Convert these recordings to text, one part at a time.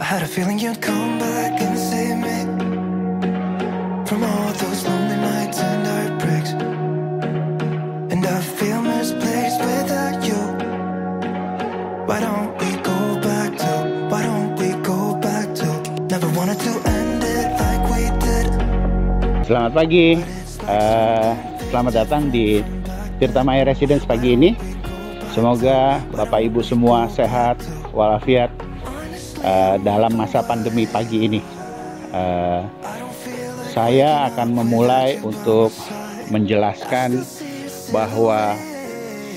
I had a feeling you'd come back and save me from all those lonely nights and heartbreaks. And I feel misplaced without you. Why don't we go back to, why don't we go back to, never wanted to end it like we did. Selamat pagi, selamat datang di Tirta Maya Residence pagi ini. Semoga Bapak Ibu semua sehat walafiat dalam masa pandemi pagi ini. Saya akan memulai untuk menjelaskan bahwa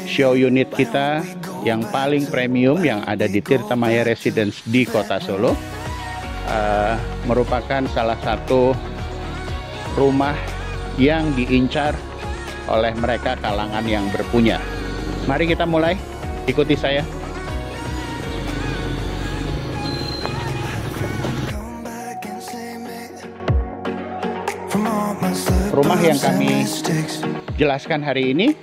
show unit kita yang paling premium yang ada di Tirta Maya Residence di Kota Solo merupakan salah satu rumah yang diincar oleh mereka kalangan yang berpunya. Mari kita mulai, ikuti saya. Rumah yang kami jelaskan hari ini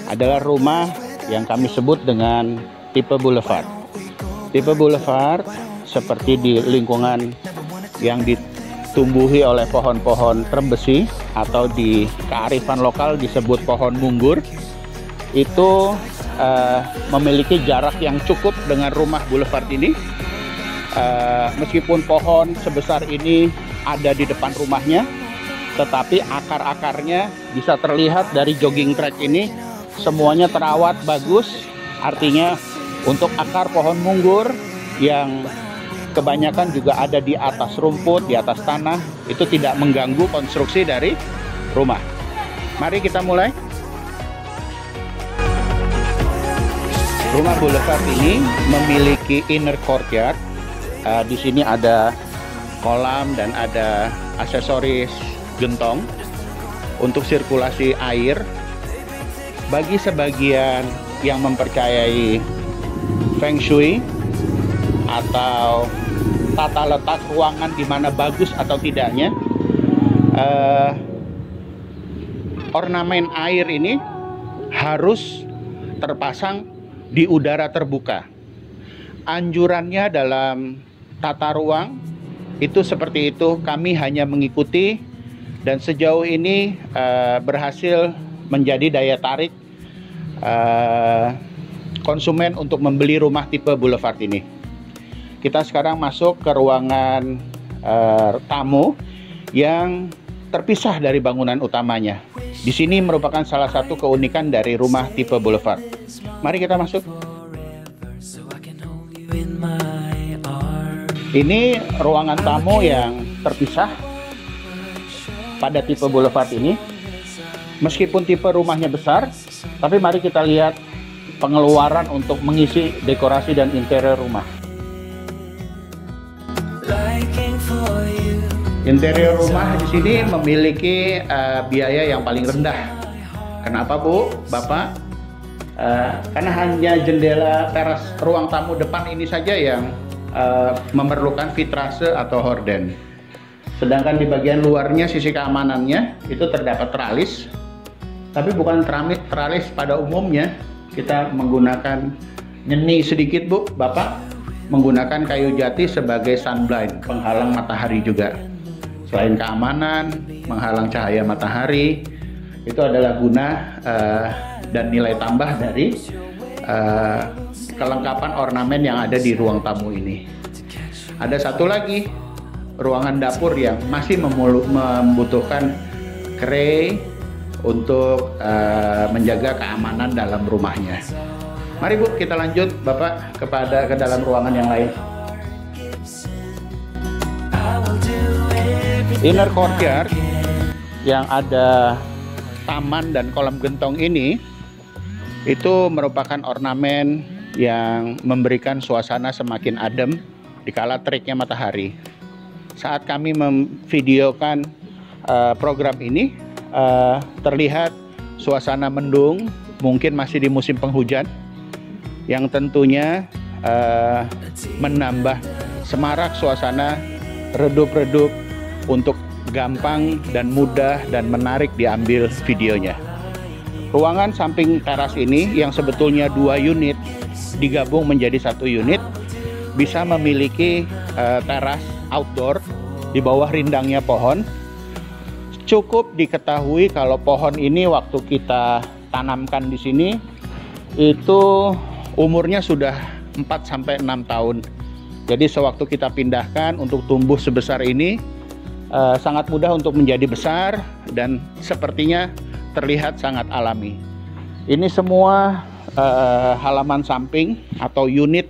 adalah rumah yang kami sebut dengan tipe boulevard. Tipe boulevard seperti di lingkungan yang ditumbuhi oleh pohon-pohon trembesi atau di kearifan lokal disebut pohon munggur. Itu memiliki jarak yang cukup dengan rumah boulevard ini. Meskipun pohon sebesar ini ada di depan rumahnya, tetapi akar-akarnya bisa terlihat dari jogging track ini semuanya terawat bagus. Artinya untuk akar pohon munggur yang kebanyakan juga ada di atas rumput, di atas tanah, itu tidak mengganggu konstruksi dari rumah. Mari kita mulai. Rumah boulevard ini memiliki inner courtyard. Di sini ada kolam dan ada aksesoris gentong untuk sirkulasi air. Bagi sebagian yang mempercayai Feng Shui atau tata letak ruangan di mana bagus atau tidaknya, ornamen air ini harus terpasang di udara terbuka. Anjurannya dalam tata ruang itu seperti itu. Kami hanya mengikuti dan sejauh ini berhasil menjadi daya tarik konsumen untuk membeli rumah tipe boulevard ini. Kita sekarang masuk ke ruangan tamu yang terpisah dari bangunan utamanya. Di sini merupakan salah satu keunikan dari rumah tipe boulevard. Mari kita masuk. Ini ruangan tamu yang terpisah pada tipe boulevard ini. Meskipun tipe rumahnya besar, tapi mari kita lihat pengeluaran untuk mengisi dekorasi dan interior rumah. Interior rumah di sini memiliki biaya yang paling rendah. Kenapa, Bu, Bapak? Karena hanya jendela teras ruang tamu depan ini saja yang memerlukan vitrase atau horden. Sedangkan di bagian luarnya, sisi keamanannya, itu terdapat teralis. Tapi bukan teralis pada umumnya. Kita menggunakan nyeni sedikit, Bu, Bapak, menggunakan kayu jati sebagai sunblind, penghalang matahari juga. Selain keamanan, menghalang cahaya matahari, itu adalah guna dan nilai tambah dari kelengkapan ornamen yang ada di ruang tamu ini. Ada satu lagi, ruangan dapur yang masih membutuhkan kray untuk menjaga keamanan dalam rumahnya. Mari, Bu, kita lanjut, Bapak, ke dalam ruangan yang lain. Inner courtyard yang ada taman dan kolam gentong ini itu merupakan ornamen yang memberikan suasana semakin adem dikala teriknya matahari. Saat kami memvideokan program ini, terlihat suasana mendung, mungkin masih di musim penghujan, yang tentunya menambah semarak suasana, redup-redup untuk gampang dan mudah dan menarik diambil videonya. Ruangan samping teras ini yang sebetulnya 2 unit digabung menjadi 1 unit bisa memiliki teras outdoor di bawah rindangnya pohon. Cukup diketahui kalau pohon ini waktu kita tanamkan di sini itu umurnya sudah 4-6 tahun. Jadi sewaktu kita pindahkan untuk tumbuh sebesar ini sangat mudah untuk menjadi besar dan sepertinya terlihat sangat alami. Ini semua halaman samping atau unit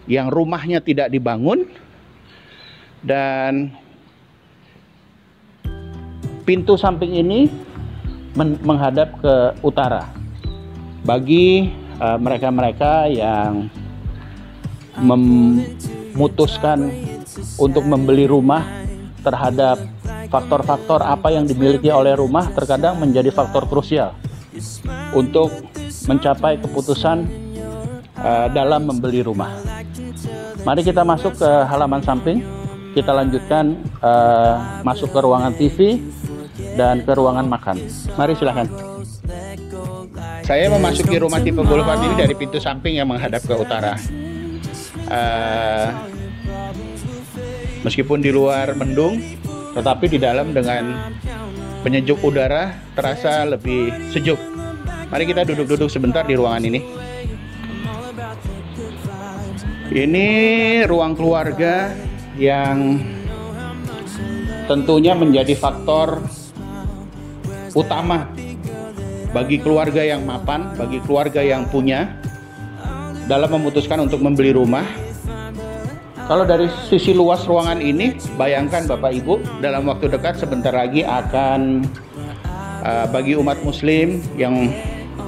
yang rumahnya tidak dibangun, dan pintu samping ini menghadap ke utara. Bagi mereka-mereka yang memutuskan untuk membeli rumah, terhadap faktor-faktor apa yang dimiliki oleh rumah terkadang menjadi faktor krusial untuk mencapai keputusan dalam membeli rumah. Mari kita masuk ke halaman samping. Kita lanjutkan masuk ke ruangan TV dan ke ruangan makan. Mari silahkan. Saya memasuki rumah tipe Boulevard ini dari pintu samping yang menghadap ke utara. Meskipun di luar mendung, tetapi di dalam dengan penyejuk udara terasa lebih sejuk. Mari kita duduk-duduk sebentar di ruangan ini. Ini ruang keluarga yang tentunya menjadi faktor utama bagi keluarga yang mapan, bagi keluarga yang punya dalam memutuskan untuk membeli rumah. Kalau dari sisi luas ruangan ini, bayangkan Bapak Ibu, dalam waktu dekat sebentar lagi akan bagi umat Muslim yang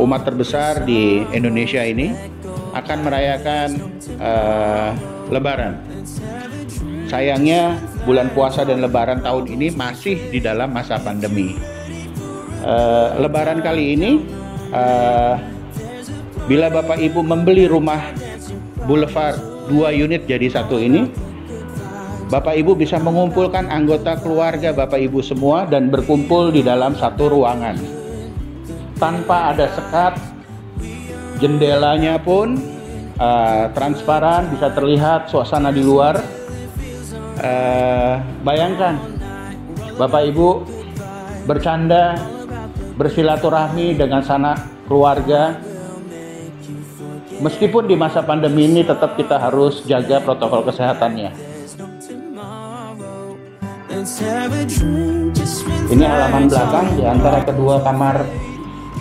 umat terbesar di Indonesia ini akan merayakan Lebaran. Sayangnya bulan puasa dan Lebaran tahun ini masih di dalam masa pandemi. Lebaran kali ini, bila Bapak Ibu membeli rumah Boulevard 2 unit jadi 1 ini, Bapak Ibu bisa mengumpulkan anggota keluarga Bapak Ibu semua dan berkumpul di dalam satu ruangan tanpa ada sekat. Jendelanya pun transparan, bisa terlihat suasana di luar. Bayangkan Bapak Ibu bercanda, bersilaturahmi dengan sanak keluarga. Meskipun di masa pandemi ini tetap kita harus jaga protokol kesehatannya. Ini halaman belakang di antara kedua kamar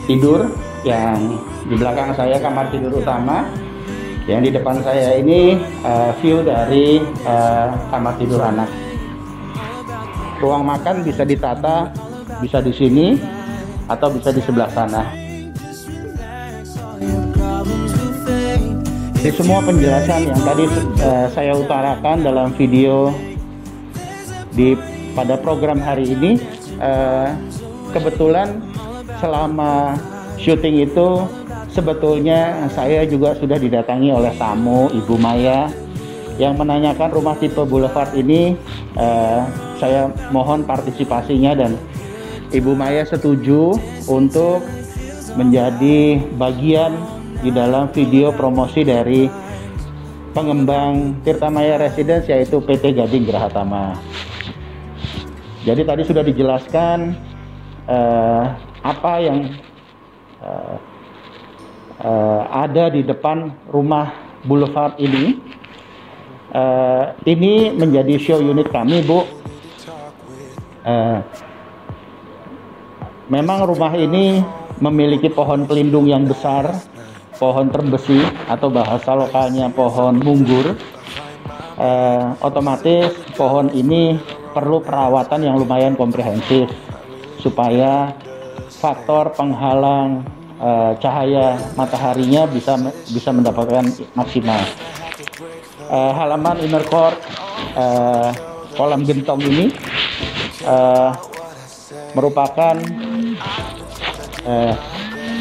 tidur. Yang di belakang saya kamar tidur utama, yang di depan saya ini view dari kamar tidur anak. Ruang makan bisa ditata, bisa di sini atau bisa di sebelah sana. Di semua penjelasan yang tadi saya utarakan dalam video pada program hari ini, kebetulan selama syuting itu sebetulnya saya juga sudah didatangi oleh tamu Ibu Maya yang menanyakan rumah tipe Boulevard ini. Saya mohon partisipasinya dan Ibu Maya setuju untuk menjadi bagian di dalam video promosi dari pengembang Tirtamaya Residence, yaitu PT Gading Grahatama. Jadi tadi sudah dijelaskan apa yang ada di depan rumah Boulevard ini. Ini menjadi show unit kami, Bu. Memang rumah ini memiliki pohon pelindung yang besar, pohon terbesi atau bahasa lokalnya pohon munggur. Otomatis pohon ini perlu perawatan yang lumayan komprehensif supaya faktor penghalang cahaya mataharinya bisa mendapatkan maksimal. Halaman inner court kolam gentong ini merupakan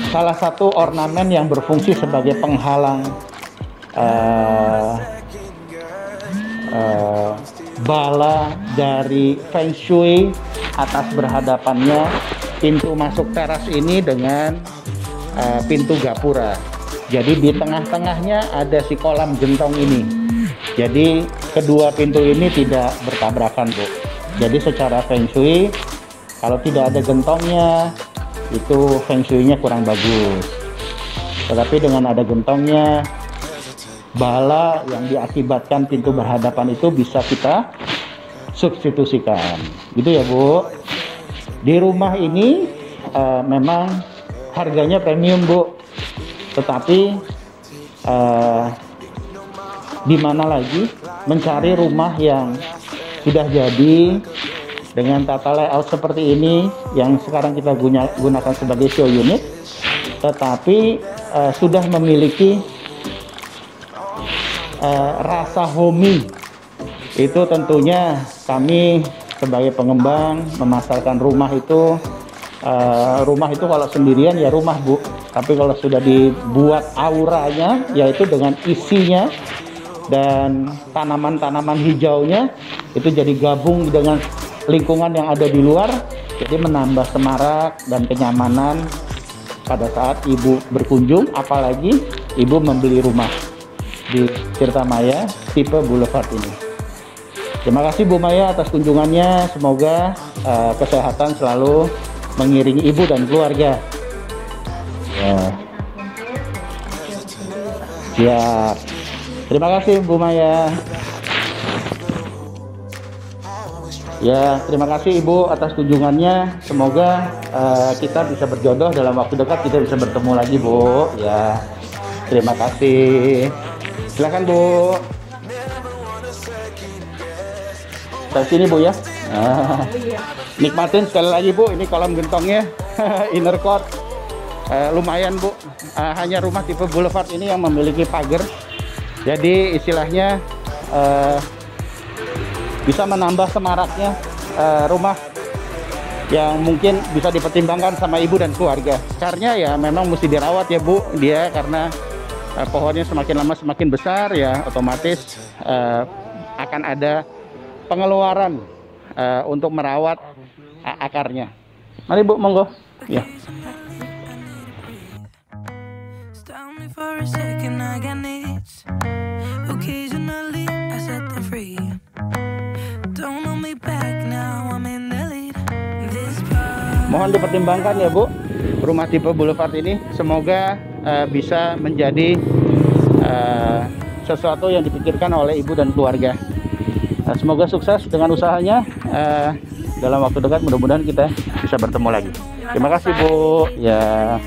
salah satu ornamen yang berfungsi sebagai penghalang bala dari Feng Shui atas berhadapannya pintu masuk teras ini dengan pintu gapura. Jadi di tengah-tengahnya ada si kolam gentong ini. Jadi kedua pintu ini tidak bertabrakan, Bu. Jadi secara feng shui, kalau tidak ada gentongnya, itu feng shui-nya kurang bagus. Tetapi dengan ada gentongnya, bala yang diakibatkan pintu berhadapan itu bisa kita substitusikan. Gitu ya, Bu. Di rumah ini memang harganya premium, Bu. Tetapi di mana lagi mencari rumah yang sudah jadi dengan tata layout seperti ini yang sekarang kita gunakan sebagai show unit, tetapi sudah memiliki rasa homey. Itu tentunya kami sebagai pengembang memasarkan rumah itu kalau sendirian ya rumah, Bu. Tapi kalau sudah dibuat auranya, yaitu dengan isinya dan tanaman-tanaman hijaunya, itu jadi gabung dengan lingkungan yang ada di luar, jadi menambah semarak dan kenyamanan pada saat Ibu berkunjung, apalagi Ibu membeli rumah di Tirta Maya tipe Boulevard ini. Terima kasih Bu Maya atas kunjungannya, semoga kesehatan selalu mengiringi Ibu dan keluarga. Ya. Siap. Terima kasih Bu Maya. Ya, terima kasih Ibu atas kunjungannya. Semoga kita bisa berjodoh dalam waktu dekat, kita bisa bertemu lagi, Bu. Ya, terima kasih. Silakan, Bu. Dari sini, Bu ya. Nikmatin sekali lagi, Bu. Ini kolam gentongnya, inner court. Lumayan, Bu. Hanya rumah tipe Boulevard ini yang memiliki pagar. Jadi istilahnya bisa menambah semaraknya rumah yang mungkin bisa dipertimbangkan sama Ibu dan keluarga. Caranya ya memang mesti dirawat ya, Bu. Dia karena pohonnya semakin lama semakin besar ya, otomatis akan ada pengeluaran untuk merawat akarnya. Mari Bu, monggo. Ya. Mohon dipertimbangkan ya, Bu, rumah tipe Boulevard ini. Semoga bisa menjadi sesuatu yang dipikirkan oleh Ibu dan keluarga. Semoga sukses dengan usahanya. Dalam waktu dekat mudah-mudahan kita bisa bertemu lagi. Terima kasih, Bu. Ya.